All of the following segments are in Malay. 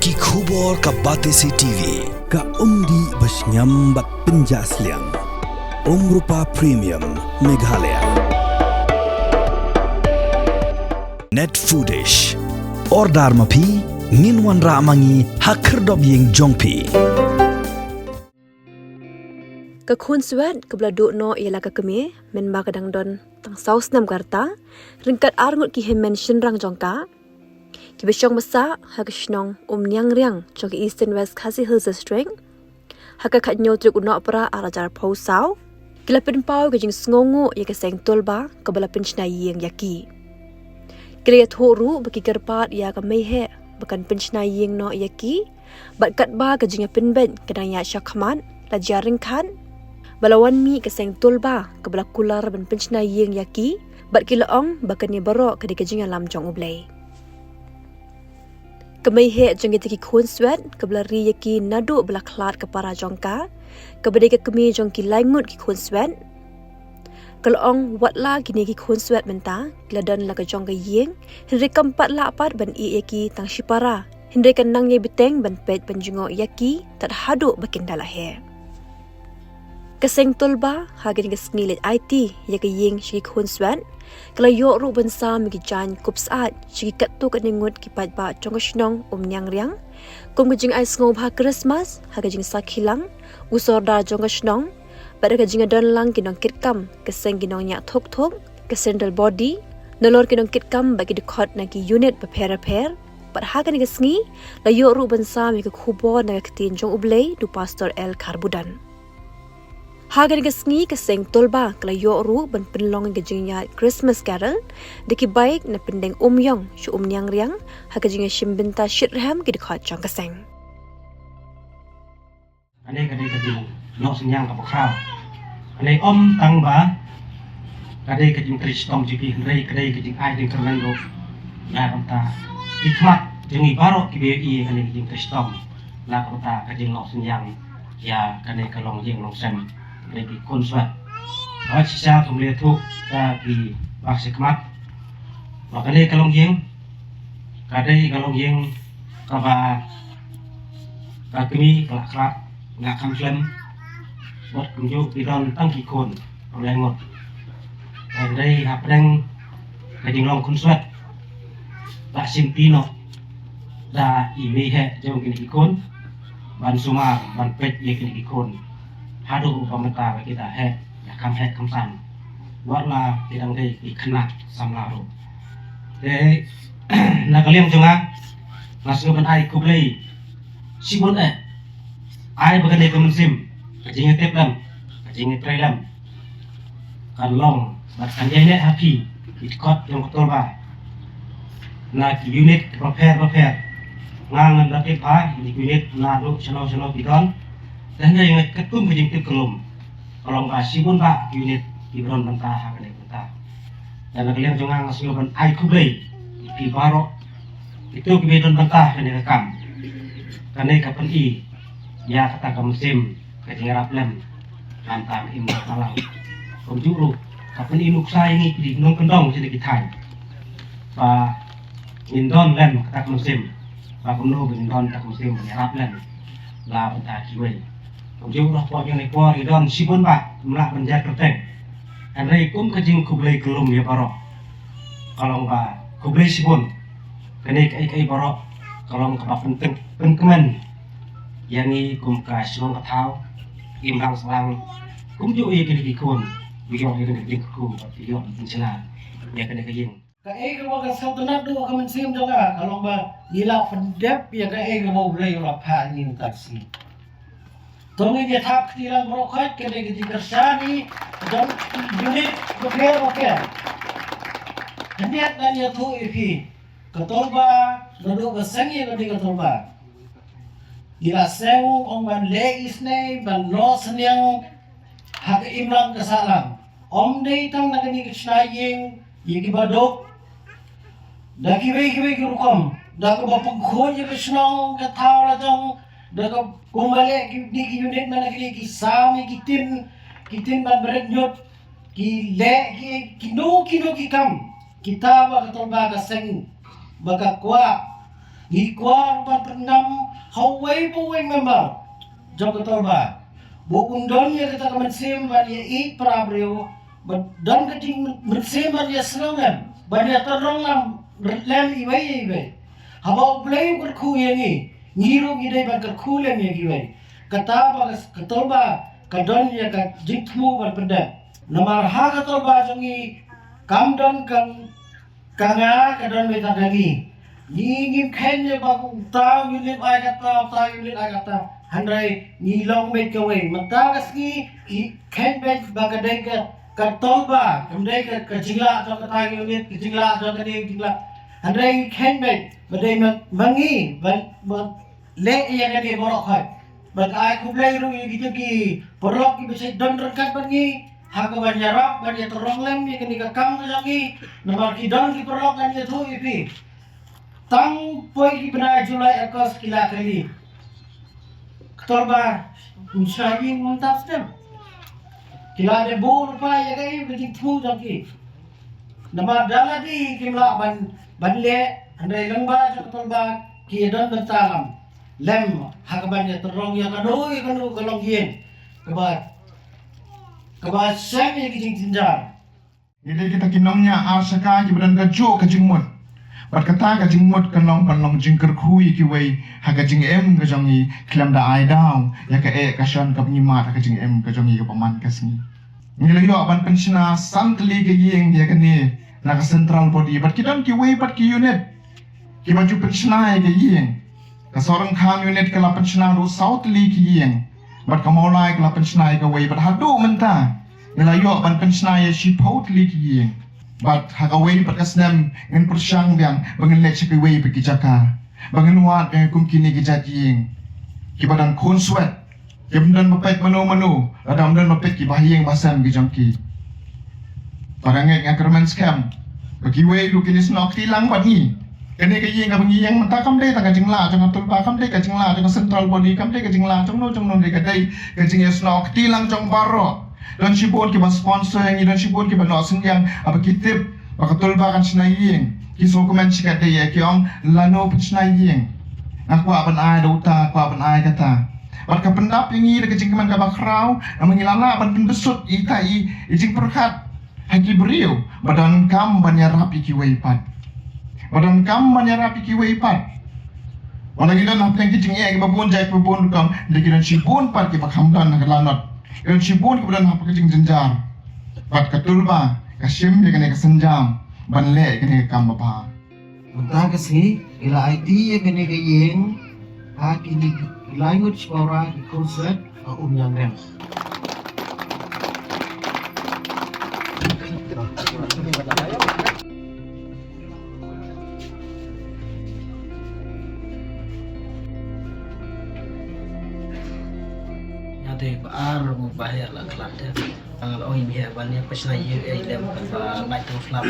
Ki khubor ka Batesi TV. Ka umdi basnyambat penjaslian. Rupa Premium Meghalaya. Net Foodish. Ordar mapi minwan ramangi hakerdob ying jongpi. Ka khun swat ka bladuk no ialah ka kemi men ba kadang don tang saus nam karta ringkat arngut ki hem mention rang jongka ki besyong masa ha ka shnong nyang riang chong ki East and West Khasi Hills District ha ka khat nyo truk no pra arajar phau sau ki lapin pau ka jing sngongo ya ka seng tolba ka balapin chnai yeng yaki kriya thoru baki karpat ya ka mei he bakan pinchnai yeng no yaki bat kat ba ka jing pin ben kadang ya syakman la jaring khan balawan mi keseng tulba kebala kular ban penchnai yeng yaki bat kilaong bakani baro kadi kajing alam jong ublay kemai he jong gitiki khun swat kebala ri yaki nadu bala khlat ke para jongka kebade ke kemi jong ki laingut ki khun swat kalaong watla kini ki khun swat menta gladan la ka jong ka yeng henry kampat la apat ban i yaki tang shipara henry kan nang ye biteng ban pet panjungo yaki tat hadu bakin dala he Keseng tolba hagin ke snilit IT ya ke yeng shi khun swan kala yo ru ban sa mi ki jan kup saat shi kat tu kan ngut ki pat ba chong shnong nyang riang kum ke jing ai sngo ba Christmas ha ke jing sa khilang usor da jong shnong pada ke jing don lang ki nong kit kam keseng ki nong nya thok thok ke central body nolor ki nong kit kam ba ki de khot na ki unit ba pher pat ha ke sngi la yo ru ban sa mi ke khubo na ke tin jong ublei du pastor El Karbudan Hagan kesngi keseng tolba kala yo ru ban penlong ke jingya Christmas carol deki baik na pendeng yong shu nyang riang ha ke jingya shimbinta shitrham ki dikhat chang keseng ane kadai kading no senyang ka pokra ane tang ba kadai kading kristom jipi hendrai kadai kading ai ding kermen do na kanta ikmat jengi baro ki be i kadai kading kristom na kanta kading no senyang ya kadai kalong jing long sem lagi konswat. Awak sisa kembali tu di bakse kemat. Makanya kalong jeng, kadai kalong jeng kaba kami kelak kelak nggak kamslem buat kunjuk di dalam tangki kon oleh ngot. Kadai hapeng kading long konswat. Tak simpino da ini he jom kini ikon ban sumar ban pet ye kini ikon. Hadu pameta kita he ya kam he kam san warna tidang dei ikna samlaro de na kaliam jonga nasu ban ai kublei sibon ai bagane kamunsim kajing teplam kajing trailam kan long bat kanjene happy ikot yang betul ba na unit prepare ngang ndak pa unit na lu chalo bidon dan yang ketum kejing kelum kalau nggak sibun pak unit ibron mentah hakane mentah dan kalian jangan ngasih ban ai kublei di baro itu kebedon mentah kene rekam kane kapan i ya kata ke musim kejing raplem nantang imah malau komjuru kapan i nuksa ini di gunung kendong sini kita pa indon lem kata ke musim pa kumno indon kata musim raplem la mentah kiwei Jauh lah puak yang ekor idon sibun pak melak menjadi kerteng. Andai kum kejing kublai kelum ya baro. Kalau enggak kublai sibun, kene kai baro. Kalau enggak penting penkemen, yang ni kum ka sibun katau, imlang selang, kum juga ya kene kikun, biar kene kejing kum, biar pencelan, ya kene kejing. Kai kalau ka satu nak dua ka mensim juga kalau enggak gila pendep ya kai kalau boleh lapar ini taksi. Tunggu dia tak tilang merokat kena kita kersani dan unit beker. Niat dan ya tu ipi ketolba lalu kesengi nanti ketolba. Ila sewu ban legis ne ban los yang hak imlang kesalam. Dei tang nagani kisnayeng yegi badok. Daki kiwe kirukom. Daki bapagkon ya kisnong kataw la jong daga kumbali di unit mana ki sami kitin ban berenyot ki le ki kino ki kam kita ba katol ba kaseng baka kwa Ngikuang pernam hawai buwing member. Jom betul ba? Bukun donnya kita kemensim bania ik prabrio. Dan keting mensim bania serangan. Bania teronglam lem ibai. Habau play kerku yangi. Ngiru gidai ban kerku lem yangi bai. Kata ba betul ba? Kadonnya ka jingtmu ban pendek. Nomor ha betul ba jangi kamdon kanga kadon beta dangi. Ni kenya bagu tau unit ai kata handai ni long bet kawai matagas ni ken bet bagadai ka tolba kamdai ka jingla to ka tai unit ka jingla to ka ding jingla handai ken bet badai mangi le ya ka di borok hai bat ai ku play ru gitu ki borok ki bisa don rekat bangi haga banyarap banya terong lem ya kini ka kam ka jangi nomor ki don ki borok kan ya thu ipi tang poi ki bena Julai Agos kila kali Ketorba usahain mantap sedem kila de bor pa ya kai beti thu jaki nama dala di kimla ban le andai lengba ketorba ki don bentalam lem hakabannya terong ya kanu kalong hien kebat sem ya kijing tinjar jadi kita kinomnya asaka jibran gajo kajingmut berkata kajing mut kalong jingker kui kiwei ha kajing em kajongi klam da ai daw ya ka kasion ka penyimat kajing em kajongi ka paman kasni ngilo yo aban pensiona santli ke yeng ya kene na ka central body bat kidon kiwei bat ki unit ki maju pensiona ke yeng ka sorang kham unit ka la pensiona ru south li ki yeng bat ka maulai ka la pensiona ka wei bat hadu menta ngilo yo aban pensiona ya shipot li ki yeng bat hakawai perkasnam ngan persyang biang bangan lek sekewai pergi jaka bangan wat yang kum kini kejajing kibadan kon sweat kibdan mapet mano adam dan mapet ki bahyeng basam ki jangki paranget ngakerman scam bagi wei lu kini snok tilang pagi kene ke yeng abang yeng mentah kam dei tangga jingla jang atul pa kam dei ka jingla jang central body kam dei ka jingla jang no dei ka dei ka jing snok tilang jang baro dan sibon ki sponsor yang dan sibon ki nosen yang apa kitip bakatul bakan sinaying ki dokumen sikat dia ki om lano sinaying aku apan ai dauta aku apan ai kata barka pendap yang ida kecing keman ka bakrau namang ilala apan pendesut itai ijing perkat haki beriu badan kam banyarapi ki weipat badan kam banyarapi ki weipat wala gidan hapeng kicing e babon jai babon kam dikiran sibon par ki bakhamdan ka lanot yang sibun kemudian apa kecing jenjar, bat ketulba, kasim dia kena kesenjam, banle kena kam bapa. mentah kasi ila IT ya kene ke yeng ha kini language para di konsep unyang rem Ade baar mo bahaya la klate angal oi biya banya pesna ye dem ba light of flap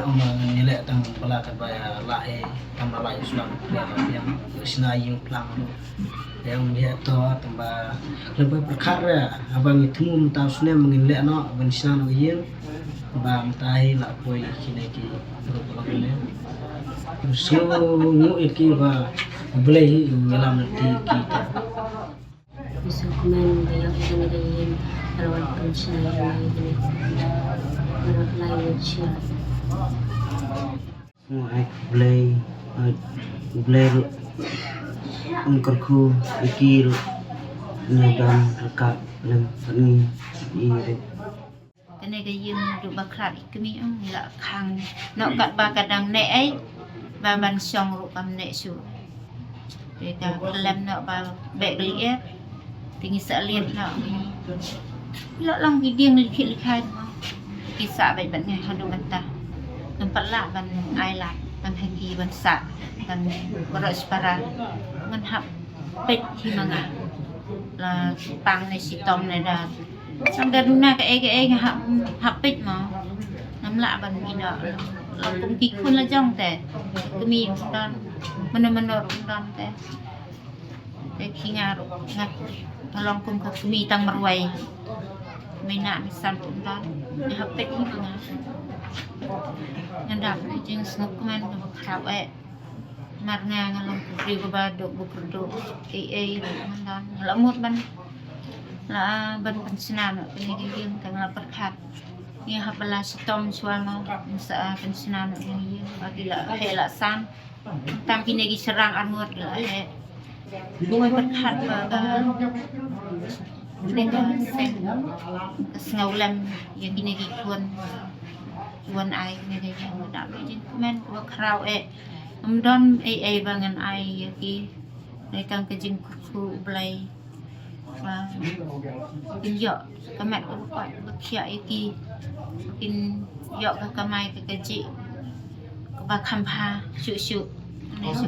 ama nile tang pala ka ba la e tam la islam ya yang pesna yung plang yang dia to tamba lebih perkara abang itu mum sune mengile no ban sina no yin ba mtai la poi kine ki pro ne so mu iki ba boleh ngelam ti kita bisa komen dia kena gayem lawan pensiun ini orang lain cia ai blay ungkerku ikir nyadam rekat lem ni ire kena gayem du baklat kemi la khang nok kat ba kadang nek ai ba ban song ru kam nek su Mereka lem nak ba bek liat tinggi sekalian nak lak lang gidiang likhai kisah baik banget hadu mentah tempat lah ban ailat ban hagi ban sa ban beros para menghap pet himanga la pang ni sitong ni dah sampai duna ke hap pet mau nam la ban ina la kum kikun la jong te kemi dan mana-mana dan te kingar ngat tolong kum kami tang merwai mai nak misal pun dan hapet ni mana ngendap jing snok man krau marnga ngalong pri ko ba do bukro mandan lamot ban la ban pensiunan pendidikan tengah perkat ni hapala sitom sualma sa pensiunan ni bagi la hela san tam kinegi serang anur la he bunga perkat ba dengan ngaulam yang kinegi kuan ai ni yang dak men ko krau don bangan ai ki rekan kejing ku blai và in dọ các mẹ cũng phải bức chạy ki in dọ các mai cái chị và khám phá sự này sự